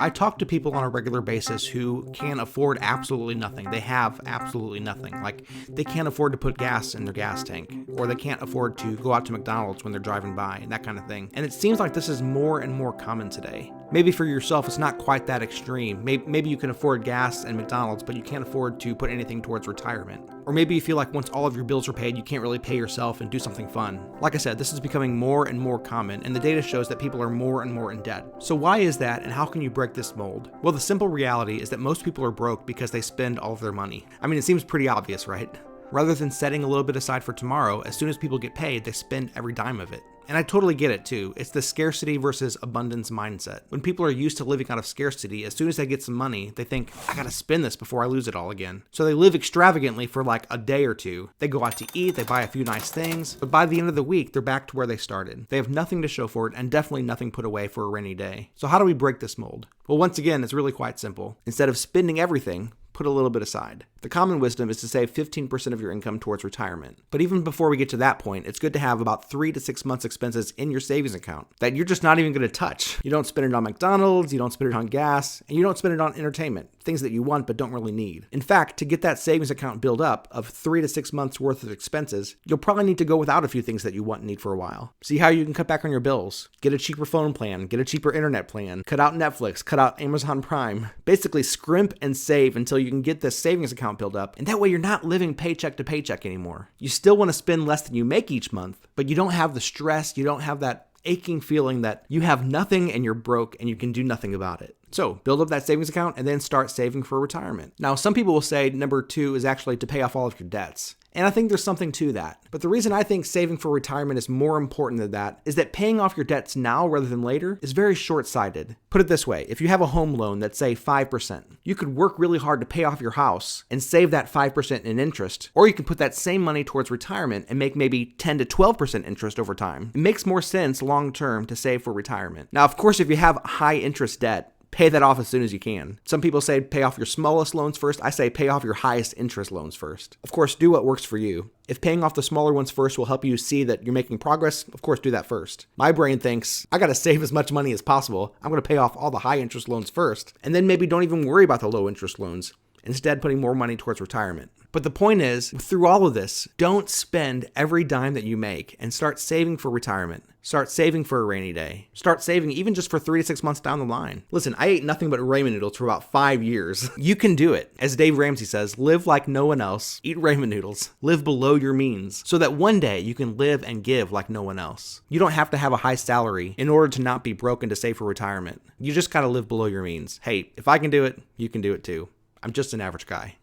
I talk to people on a regular basis who can afford absolutely nothing. They have absolutely nothing. Like, they can't afford to put gas in their gas tank, or they can't afford to go out to McDonald's when they're driving by, and that kind of thing. And it seems like this is more and more common today. Maybe for yourself, it's not quite that extreme. Maybe you can afford gas and McDonald's, but you can't afford to put anything towards retirement. Or maybe you feel like once all of your bills are paid, you can't really pay yourself and do something fun. Like I said, this is becoming more and more common, and the data shows that people are more and more in debt. So why is that, and how can you break this mold? Well, the simple reality is that most people are broke because they spend all of their money. I mean, it seems pretty obvious, right? Rather than setting a little bit aside for tomorrow, as soon as people get paid, they spend every dime of it. And I totally get it too. It's the scarcity versus abundance mindset. When people are used to living out of scarcity, as soon as they get some money, they think, I gotta spend this before I lose it all again. So they live extravagantly for like a day or two. They go out to eat, they buy a few nice things, but by the end of the week, they're back to where they started. They have nothing to show for it, and definitely nothing put away for a rainy day. So how do we break this mold? Well, once again, it's really quite simple. Instead of spending everything, put a little bit aside. The common wisdom is to save 15% of your income towards retirement. But even before we get to that point, it's good to have about 3 to 6 months expenses in your savings account that you're just not even going to touch. You don't spend it on McDonald's, you don't spend it on gas, and you don't spend it on entertainment, things that you want but don't really need. In fact, to get that savings account built up of 3 to 6 months worth of expenses, you'll probably need to go without a few things that you want and need for a while. See how you can cut back on your bills, get a cheaper phone plan, get a cheaper internet plan, cut out Netflix, cut out Amazon Prime. Basically scrimp and save until you can get this savings account built up, and that way you're not living paycheck to paycheck anymore. You still want to spend less than you make each month, but you don't have the stress, you don't have that aching feeling that you have nothing and you're broke and you can do nothing about it. So build up that savings account and then start saving for retirement. Now, some people will say number 2 is actually to pay off all of your debts. And I think there's something to that. But the reason I think saving for retirement is more important than that is that paying off your debts now rather than later is very short-sighted. Put it this way, if you have a home loan that's say 5%, you could work really hard to pay off your house and save that 5% in interest, or you can put that same money towards retirement and make maybe 10 to 12% interest over time. It makes more sense long-term to save for retirement. Now, of course, if you have high interest debt, pay that off as soon as you can. Some people say pay off your smallest loans first. I say pay off your highest interest loans first. Of course, do what works for you. If paying off the smaller ones first will help you see that you're making progress, of course, do that first. My brain thinks, I gotta save as much money as possible. I'm gonna pay off all the high interest loans first, and then maybe don't even worry about the low interest loans. Instead, putting more money towards retirement. But the point is, through all of this, don't spend every dime that you make and start saving for retirement. Start saving for a rainy day. Start saving even just for 3 to 6 months down the line. Listen, I ate nothing but ramen noodles for about 5 years. You can do it. As Dave Ramsey says, live like no one else. Eat ramen noodles. Live below your means so that one day you can live and give like no one else. You don't have to have a high salary in order to not be broke and to save for retirement. You just gotta live below your means. Hey, if I can do it, you can do it too. I'm just an average guy.